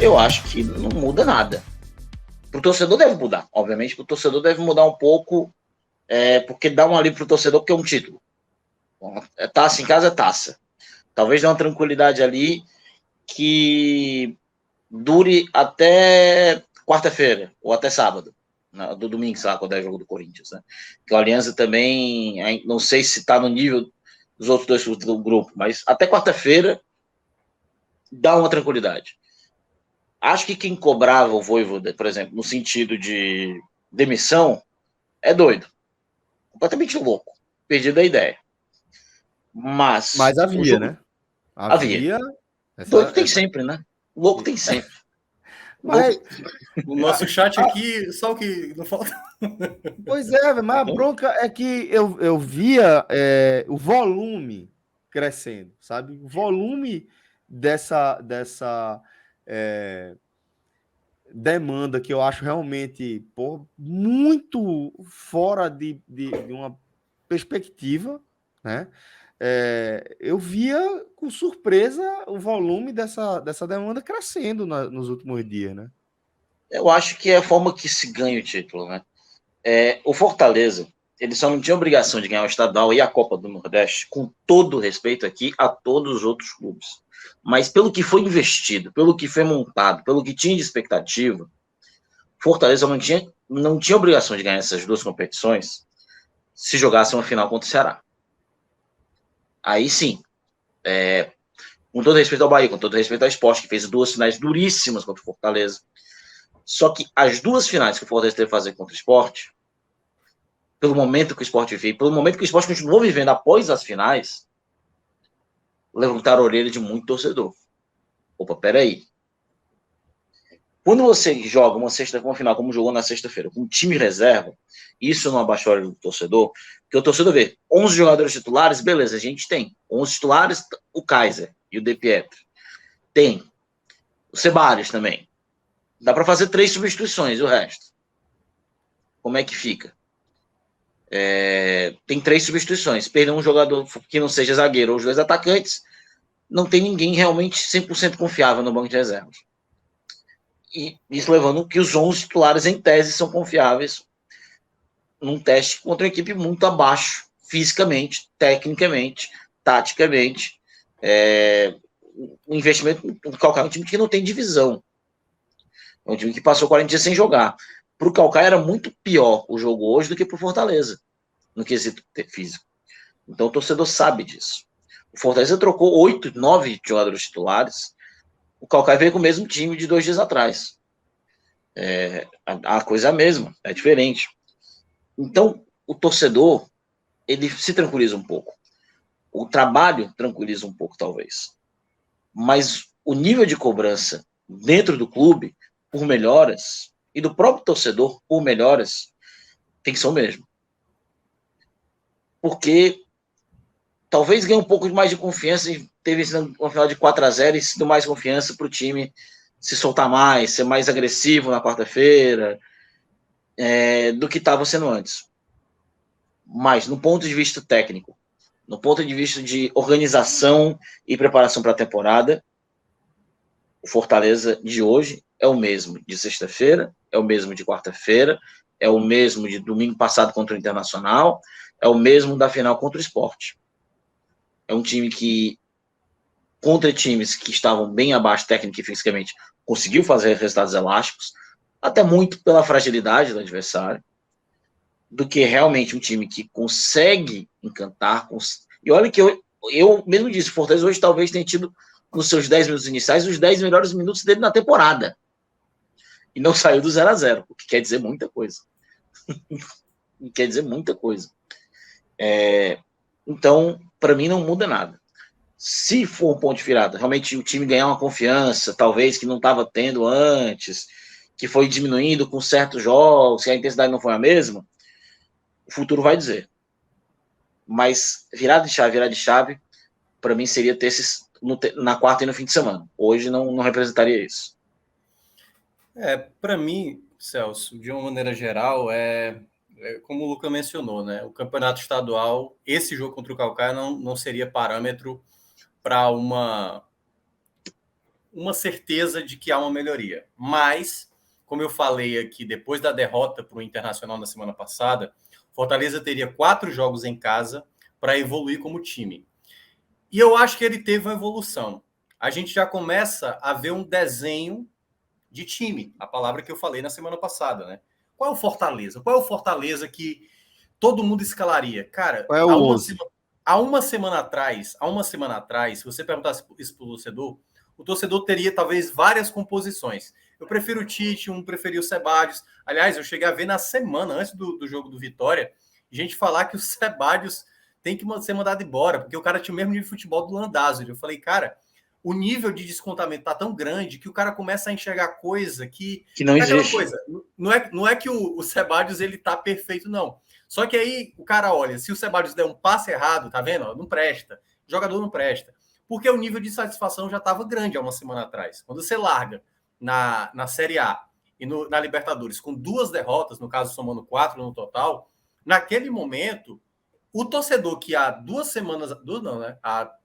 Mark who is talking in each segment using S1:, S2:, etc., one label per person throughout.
S1: eu acho que não muda nada. Para o torcedor deve mudar, obviamente, para o torcedor deve mudar um pouco, porque dá um alívio para o torcedor, porque é um título. Taça em casa é taça. Talvez dê uma tranquilidade ali que dure até quarta-feira, ou até sábado, do domingo, sabe, quando é jogo do Corinthians, né? Que o Aliança também, não sei se está no nível dos outros dois do grupo, mas até quarta-feira dá uma tranquilidade. Acho que quem cobrava o Vojvoda, por exemplo, no sentido de demissão, é doido. Completamente louco. Perdido a ideia. Mas o
S2: havia,
S1: jogo
S2: né?
S1: havia.
S2: Havia
S1: Doido tem sempre, né? Louco tem sempre. Louco...
S2: Mas,
S3: O nosso chat aqui, só o que não falta.
S2: pois é, mas a bronca é que eu via o volume crescendo, sabe? O volume dessa demanda que eu acho realmente muito fora de uma perspectiva, né? Eu via com surpresa o volume dessa demanda crescendo nos últimos dias, né?
S1: Eu acho que é a forma que se ganha o título, né? O Fortaleza, ele só não tinha obrigação de ganhar o estadual e a Copa do Nordeste, com todo o respeito aqui a todos os outros clubes. Mas pelo que foi investido, pelo que foi montado, pelo que tinha de expectativa, Fortaleza não tinha obrigação de ganhar essas duas competições se jogasse uma final contra o Ceará. Aí sim, com todo respeito ao Bahia, com todo respeito ao Sport, que fez duas finais duríssimas contra o Fortaleza. Só que as duas finais que o Fortaleza teve que fazer contra o Sport, pelo momento que o Sport vive, pelo momento que o Sport continuou vivendo após as finais, levantaram a orelha de muito torcedor. Opa, peraí. Quando você joga uma final, como jogou na sexta-feira, com um time reserva, isso não abaixou a orelha do torcedor, porque o torcedor vê 11 jogadores titulares, beleza, a gente tem 11 titulares, o Kaiser e o De Pietro. Tem o Ceballos também. Dá para fazer 3 substituições, o resto. Como é que fica? Tem 3 substituições. Perder um jogador que não seja zagueiro ou os 2 atacantes, não tem ninguém realmente 100% confiável no banco de reservas. E isso levando que os 11 titulares, em tese, são confiáveis num teste contra uma equipe muito abaixo, fisicamente, tecnicamente, taticamente. O investimento no Calcaia é um time que não tem divisão. É um time que passou 40 dias sem jogar. Para o Calcaia era muito pior o jogo hoje do que para o Fortaleza, no quesito físico. Então o torcedor sabe disso. O Fortaleza trocou 8, 9 jogadores titulares. O Calcaia veio com o mesmo time de 2 dias atrás. A coisa é a mesma, é diferente. Então, o torcedor, ele se tranquiliza um pouco. O trabalho tranquiliza um pouco, talvez. Mas o nível de cobrança dentro do clube, por melhoras, e do próprio torcedor, por melhoras, tem que ser o mesmo. Porque talvez ganhe um pouco mais de confiança e teve uma final de 4-0 e sido mais confiança para o time se soltar mais, ser mais agressivo na quarta-feira, do que estava sendo antes. Mas no ponto de vista técnico, no ponto de vista de organização e preparação para a temporada, o Fortaleza de hoje é o mesmo de sexta-feira, é o mesmo de quarta-feira, é o mesmo de domingo passado contra o Internacional, é o mesmo da final contra o Sport. É um time que, contra times que estavam bem abaixo técnica e fisicamente, conseguiu fazer resultados elásticos, até muito pela fragilidade do adversário, do que realmente um time que consegue encantar. E olha que eu mesmo disse, o Fortaleza hoje talvez tenha tido, nos seus 10 minutos iniciais, os 10 melhores minutos dele na temporada. E não saiu do 0-0, o que quer dizer muita coisa. Quer dizer muita coisa. Então, para mim, não muda nada. Se for um ponto de virada, realmente o time ganhar uma confiança, talvez que não estava tendo antes, que foi diminuindo com certos jogos, que a intensidade não foi a mesma, o futuro vai dizer. Mas virada de chave, para mim seria ter esses na quarta e no fim de semana. Hoje não representaria isso.
S3: Para mim, Celso, de uma maneira geral, como o Luca mencionou, né? O campeonato estadual, esse jogo contra o Calcaia não seria parâmetro para uma certeza de que há uma melhoria. Mas, como eu falei aqui, depois da derrota para o Internacional na semana passada, Fortaleza teria 4 jogos em casa para evoluir como time. E eu acho que ele teve uma evolução. A gente já começa a ver um desenho de time, a palavra que eu falei na semana passada, né? Qual é o Fortaleza? Qual é o Fortaleza que todo mundo escalaria? Cara,
S2: Qual é o 11?
S3: há uma semana atrás, se você perguntasse isso para o torcedor teria talvez várias composições. Eu prefiro o Tite, preferia o Sebadios. Aliás, eu cheguei a ver na semana, antes do jogo do Vitória, gente falar que o Sebadios tem que ser mandado embora, porque o cara tinha o mesmo nível de futebol do Landázuri. Eu falei, cara, o nível de descontamento tá tão grande que o cara começa a enxergar coisa que
S1: não existe.
S3: Coisa. Não é que o Sebadios ele tá perfeito, não. Só que aí o cara olha, se o Sebadios der um passe errado, tá vendo? Não presta. O jogador não presta. Porque o nível de satisfação já estava grande há uma semana atrás. Quando você larga na Série A e na Libertadores com 2 derrotas, no caso somando 4 no total, naquele momento, o torcedor que há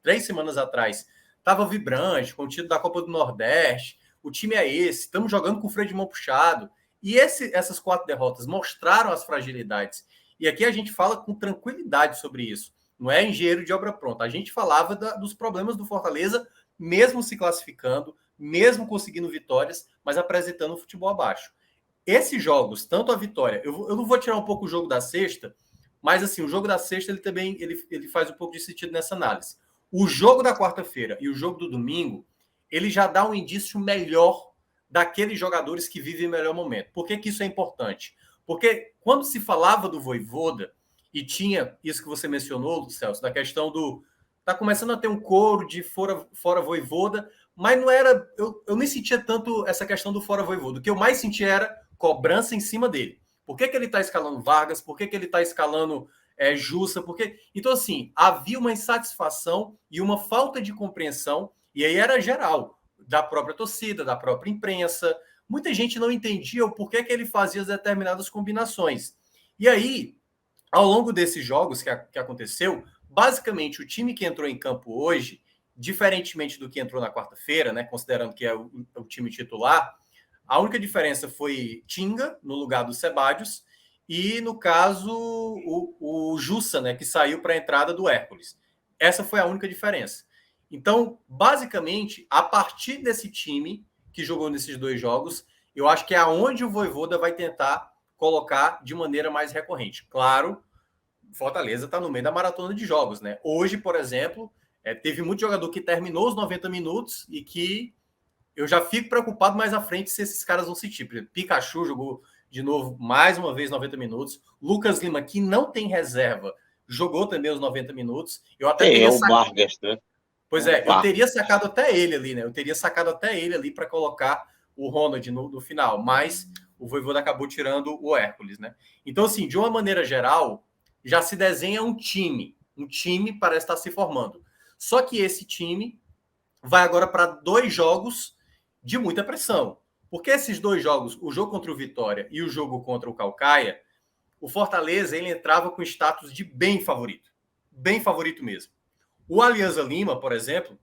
S3: 3 semanas atrás estava vibrante, com o título da Copa do Nordeste, o time é esse, estamos jogando com o freio de mão puxado, e essas 4 derrotas mostraram as fragilidades. E aqui a gente fala com tranquilidade sobre isso. Não é engenheiro de obra pronta. A gente falava dos problemas do Fortaleza, mesmo se classificando, mesmo conseguindo vitórias, mas apresentando o futebol abaixo. Esses jogos, tanto a vitória, eu não vou tirar um pouco o jogo da sexta, mas assim, o jogo da sexta ele também ele faz um pouco de sentido nessa análise. O jogo da quarta-feira e o jogo do domingo, ele já dá um indício melhor daqueles jogadores que vivem o melhor momento. Por que isso é importante? Porque quando se falava do Vojvoda, e tinha isso que você mencionou, Celso, da questão do... Tá começando a ter um coro de fora Vojvoda, mas não era... Eu nem sentia tanto essa questão do fora Vojvoda. O que eu mais sentia era cobrança em cima dele. Por que ele está escalando Vargas? Por que ele está escalando Jussa? Porque... Então, assim, havia uma insatisfação e uma falta de compreensão, e aí era geral, da própria torcida, da própria imprensa. Muita gente não entendia o porquê que ele fazia determinadas combinações. E aí, ao longo desses jogos que aconteceu, basicamente o time que entrou em campo hoje, diferentemente do que entrou na quarta-feira, né, considerando que é o time titular, a única diferença foi Tinga, no lugar do Sebadios, e, no caso, o Jussa, né, que saiu para a entrada do Hércules. Essa foi a única diferença. Então, basicamente, a partir desse time que jogou nesses 2 jogos, eu acho que é aonde o Vojvoda vai tentar colocar de maneira mais recorrente. Claro, Fortaleza está no meio da maratona de jogos, né? Hoje, por exemplo, teve muito jogador que terminou os 90 minutos e que eu já fico preocupado mais à frente se esses caras vão sentir. Por exemplo, Pikachu jogou de novo mais uma vez 90 minutos. Lucas Lima, que não tem reserva, jogou também os 90 minutos. Eu até teria
S1: o Vargas, né?
S3: Pois é, eu teria sacado até ele ali, né? Eu teria sacado até ele ali para colocar o Ronald no final, mas o Vojvoda acabou tirando o Hércules, né? Então, assim, de uma maneira geral, já se desenha um time parece estar se formando. Só que esse time vai agora para 2 jogos de muita pressão. Porque esses 2 jogos, o jogo contra o Vitória e o jogo contra o Caucaia, o Fortaleza ele entrava com status de bem favorito mesmo. O Alianza Lima, por exemplo,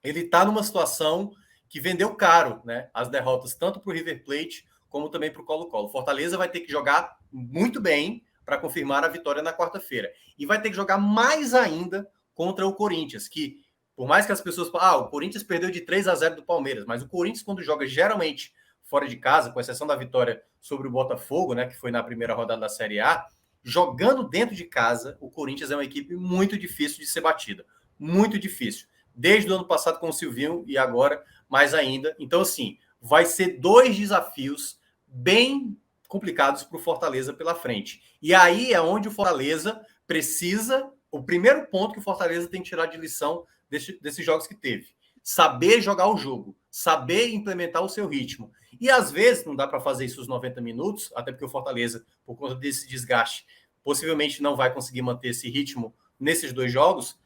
S3: ele está numa situação que vendeu caro, né? As derrotas tanto para o River Plate como também para o Colo-Colo. Fortaleza vai ter que jogar muito bem para confirmar a vitória na quarta-feira. E vai ter que jogar mais ainda contra o Corinthians, que por mais que as pessoas falem, o Corinthians perdeu de 3-0 do Palmeiras, mas o Corinthians, quando joga geralmente fora de casa, com exceção da vitória sobre o Botafogo, né, que foi na primeira rodada da Série A, jogando dentro de casa, o Corinthians é uma equipe muito difícil de ser batida. Muito difícil. Desde o ano passado com o Silvinho e agora mais ainda. Então, assim, vai ser 2 desafios bem complicados para o Fortaleza pela frente. E aí é onde o Fortaleza precisa... O primeiro ponto que o Fortaleza tem que tirar de lição desses jogos que teve. Saber jogar o jogo. Saber implementar o seu ritmo. E às vezes não dá para fazer isso os 90 minutos, até porque o Fortaleza, por conta desse desgaste, possivelmente não vai conseguir manter esse ritmo nesses 2 jogos.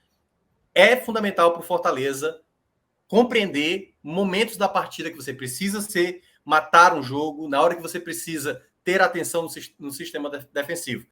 S3: É fundamental para o Fortaleza compreender momentos da partida que você precisa matar um jogo, na hora que você precisa ter atenção no sistema defensivo.